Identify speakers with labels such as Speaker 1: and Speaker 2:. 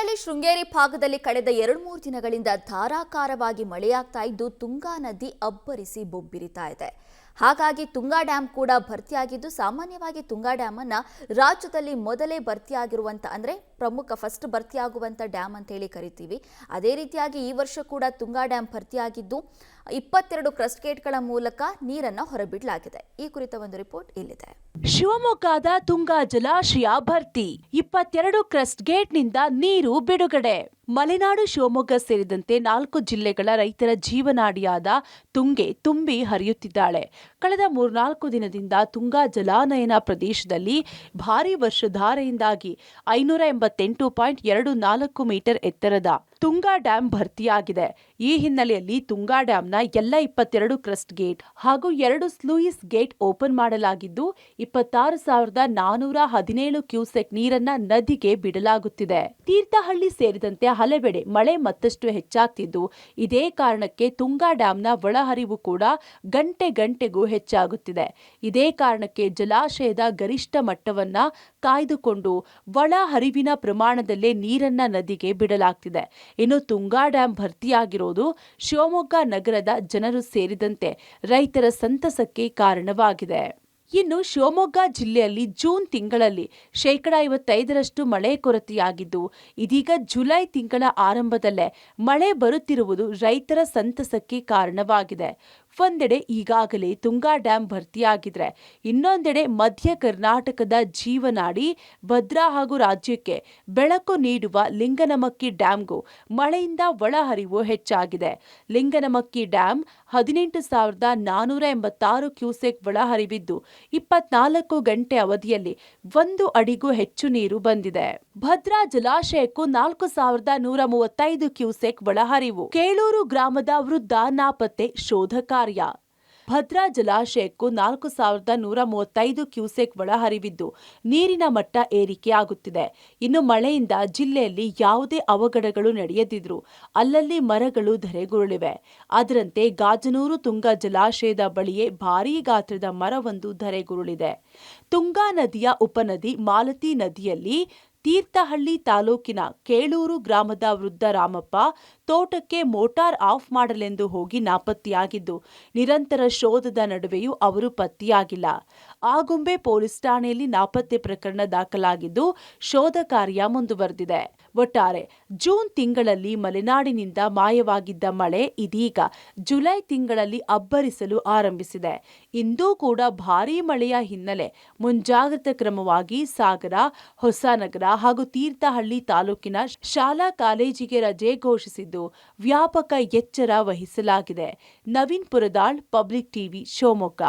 Speaker 1: ರಾಜ್ಯದಲ್ಲಿ ಶೃಂಗೇರಿ ಭಾಗದಲ್ಲಿ ಕಳೆದ 2-3 ದಿನಗಳಿಂದ ಧಾರಾಕಾರವಾಗಿ ಮಳೆಯಾಗ್ತಾ ಇದ್ದು ತುಂಗಾ ನದಿ ಅಬ್ಬರಿಸಿ ಬೊಬ್ಬಿರಿತಾ ಇದೆ. ಹಾಗಾಗಿ ತುಂಗಾ ಡ್ಯಾಂ ಕೂಡ ಭರ್ತಿಯಾಗಿದ್ದು ಸಾಮಾನ್ಯವಾಗಿ ತುಂಗಾ ಡ್ಯಾಂ ಅನ್ನ ರಾಜ್ಯದಲ್ಲಿ ಮೊದಲೇ ಭರ್ತಿಯಾಗಿರುವಂತ ಅಂದ್ರೆ ಪ್ರಮುಖ ಫಸ್ಟ್ ಭರ್ತಿಯಾಗುವಂತ ಡ್ಯಾಂ ಅಂತ ಹೇಳಿ ಕರಿತೀವಿ. ಅದೇ ರೀತಿಯಾಗಿ ಈ ವರ್ಷ ಕೂಡ ತುಂಗಾ ಡ್ಯಾಂ ಭರ್ತಿಯಾಗಿದ್ದು 22 ಕ್ರಸ್ಟ್ ಗೇಟ್ಗಳ ಮೂಲಕ ನೀರನ್ನು ಹೊರಬಿಡಲಾಗಿದೆ. ಈ ಕುರಿತ ಒಂದು ರಿಪೋರ್ಟ್ ಇಲ್ಲಿದೆ.
Speaker 2: ಶಿವಮೊಗ್ಗದ ತುಂಗಾ ಜಲಾಶಯ ಭರ್ತಿ, 22 ಕ್ರಸ್ಟ್ ಗೇಟ್ನಿಂದ ನೀರು ಬಿಡುಗಡೆ. ಮಲೆನಾಡು ಶಿವಮೊಗ್ಗ ಸೇರಿದಂತೆ 4 ಜಿಲ್ಲೆಗಳ ರೈತರ ಜೀವನಾಡಿಯಾದ ತುಂಗೆ ತುಂಬಿ ಹರಿಯುತ್ತಿದ್ದಾಳೆ. ಕಳೆದ 3-4 ದಿನದಿಂದ ತುಂಗಾ ಜಲಾನಯನ ಪ್ರದೇಶದಲ್ಲಿ ಭಾರೀ ವರ್ಷಧಾರೆಯಿಂದಾಗಿ 588.24 ಮೀಟರ್ ಎತ್ತರದ ತುಂಗಾ ಡ್ಯಾಂ ಭರ್ತಿಯಾಗಿದೆ. ಈ ಹಿನ್ನೆಲೆಯಲ್ಲಿ ತುಂಗಾ ಡ್ಯಾಂನ ಎಲ್ಲ 22 ಕ್ರಸ್ಟ್ ಗೇಟ್ ಹಾಗೂ 2 ಸ್ಲೂಯಿಸ್ ಗೇಟ್ ಓಪನ್ ಮಾಡಲಾಗಿದ್ದು 26,417 ಕ್ಯೂಸೆಕ್ ನೀರನ್ನ ನದಿಗೆ ಬಿಡಲಾಗುತ್ತಿದೆ. ತೀರ್ಥಹಳ್ಳಿ ಸೇರಿದಂತೆ ಹಲವೆಡೆ ಮಳೆ ಮತ್ತಷ್ಟು ಹೆಚ್ಚಾಗ್ತಿದ್ದು ಇದೇ ಕಾರಣಕ್ಕೆ ತುಂಗಾ ಡ್ಯಾಂನ ಒಳಹರಿವು ಕೂಡ ಗಂಟೆಗೂ ಹೆಚ್ಚಾಗುತ್ತಿದೆ. ಇದೇ ಕಾರಣಕ್ಕೆ ಜಲಾಶಯದ ಗರಿಷ್ಠ ಮಟ್ಟವನ್ನ ಕಾಯ್ದುಕೊಂಡು ಒಳ ಹರಿವಿನ ಪ್ರಮಾಣದಲ್ಲೇ ನೀರನ್ನ ನದಿಗೆ ಬಿಡಲಾಗ್ತಿದೆ. ಇನ್ನು ತುಂಗಾ ಡ್ಯಾಂ ಭರ್ತಿಯಾಗಿರೋದು ಶಿವಮೊಗ್ಗ ನಗರದ ಜನರು ಸೇರಿದಂತೆ ರೈತರ ಸಂತಸಕ್ಕೆ ಕಾರಣವಾಗಿದೆ. ಇನ್ನು ಶಿವಮೊಗ್ಗ ಜಿಲ್ಲೆಯಲ್ಲಿ ಜೂನ್ ತಿಂಗಳಲ್ಲಿ 55% ಮಳೆ ಕೊರತೆಯಾಗಿದ್ದು ಇದೀಗ ಜುಲೈ ತಿಂಗಳ ಆರಂಭದಲ್ಲೇ ಮಳೆ ಬರುತ್ತಿರುವುದು ರೈತರ ಸಂತಸಕ್ಕೆ ಕಾರಣವಾಗಿದೆ. ಒಂದೆಡೆ ಈಗಾಗಲೇ ತುಂಗಾ ಡ್ಯಾಂ ಭರ್ತಿಯಾಗಿದ್ರೆ ಇನ್ನೊಂದೆಡೆ ಮಧ್ಯ ಕರ್ನಾಟಕದ ಜೀವನಾಡಿ ಭದ್ರಾ ಹಾಗೂ ರಾಜ್ಯಕ್ಕೆ ಬೆಳಕು ನೀಡುವ ಲಿಂಗನಮಕ್ಕಿ ಡ್ಯಾಂಗೂ ಮಳೆಯಿಂದ ಒಳಹರಿವು ಹೆಚ್ಚಾಗಿದೆ. ಲಿಂಗನಮಕ್ಕಿ ಡ್ಯಾಂ 18,486 ಕ್ಯೂಸೆಕ್ ಒಳಹರಿವಿದ್ದು 24 ಗಂಟೆ ಅವಧಿಯಲ್ಲಿ 1 ಅಡಿಗೂ ಹೆಚ್ಚು ನೀರು ಬಂದಿದೆ. ಭದ್ರಾ ಜಲಾಶಯಕ್ಕೂ 4,135 ಕ್ಯೂಸೆಕ್ ಒಳಹರಿವು. ಕೇಳೂರು ಗ್ರಾಮದ ವೃದ್ಧ ನಾಪತ್ತೆ, ಶೋಧ ಕಾರ್ಯ. ಭದ್ರಾ ಜಲಾಶಯಕ್ಕೂ 4,135 ಕ್ಯೂಸೆಕ್ ಒಳಹರಿವಿದ್ದು ನೀರಿನ ಮಟ್ಟ ಏರಿಕೆಯಾಗುತ್ತಿದೆ. ಇನ್ನು ಮಳೆಯಿಂದ ಜಿಲ್ಲೆಯಲ್ಲಿ ಯಾವುದೇ ಅವಘಡಗಳು ನಡೆಯದಿದ್ರೂ ಅಲ್ಲಲ್ಲಿ ಮರಗಳು ಧರೆಗುರುಳಿವೆ. ಅದರಂತೆ ಗಾಜನೂರು ತುಂಗಾ ಜಲಾಶಯದ ಬಳಿಯೇ ಭಾರೀ ಗಾತ್ರದ ಮರವೊಂದು ಧರೆಗುರುಳಿದೆ. ತುಂಗಾ ನದಿಯ ಉಪನದಿ ಮಾಲತಿ ನದಿಯಲ್ಲಿ ತೀರ್ಥಹಳ್ಳಿ ತಾಲೂಕಿನ ಕೇಳೂರು ಗ್ರಾಮದ ವೃದ್ಧ ರಾಮಪ್ಪ ತೋಟಕ್ಕೆ ಮೋಟಾರ್ ಆಫ್ ಮಾಡಲೆಂದು ಹೋಗಿ ನಾಪತ್ತೆಯಾಗಿದ್ದು ನಿರಂತರ ಶೋಧದ ನಡುವೆಯೂ ಅವರು ಪತ್ತೆಯಾಗಿಲ್ಲ. ಆಗುಂಬೆ ಪೊಲೀಸ್ ಠಾಣೆಯಲ್ಲಿ ನಾಪತ್ತೆ ಪ್ರಕರಣ ದಾಖಲಾಗಿದ್ದು ಶೋಧ ಕಾರ್ಯ ಮುಂದುವರೆದಿದೆ. ಒಟ್ಟಾರೆ ಜೂನ್ ತಿಂಗಳಲ್ಲಿ ಮಲೆನಾಡಿನಿಂದ ಮಾಯವಾಗಿದ್ದ ಮಳೆ ಇದೀಗ ಜುಲೈ ತಿಂಗಳಲ್ಲಿ ಅಬ್ಬರಿಸಲು ಆರಂಭಿಸಿದೆ. ಇಂದೂ ಕೂಡ ಭಾರೀ ಮಳೆಯ ಹಿನ್ನೆಲೆ ಮುಂಜಾಗ್ರತಾ ಕ್ರಮವಾಗಿ ಸಾಗರ, ಹೊಸನಗರ ಹಾಗೂ ತೀರ್ಥಹಳ್ಳಿ ತಾಲೂಕಿನ ಶಾಲಾ ಕಾಲೇಜಿಗೆ ರಜೆ ಘೋಷಿಸಿದ್ದು ವ್ಯಾಪಕ ಎಚ್ಚರ ವಹಿಸಲಾಗಿದೆ. Naveen Puradal, public TV, Shivamogga.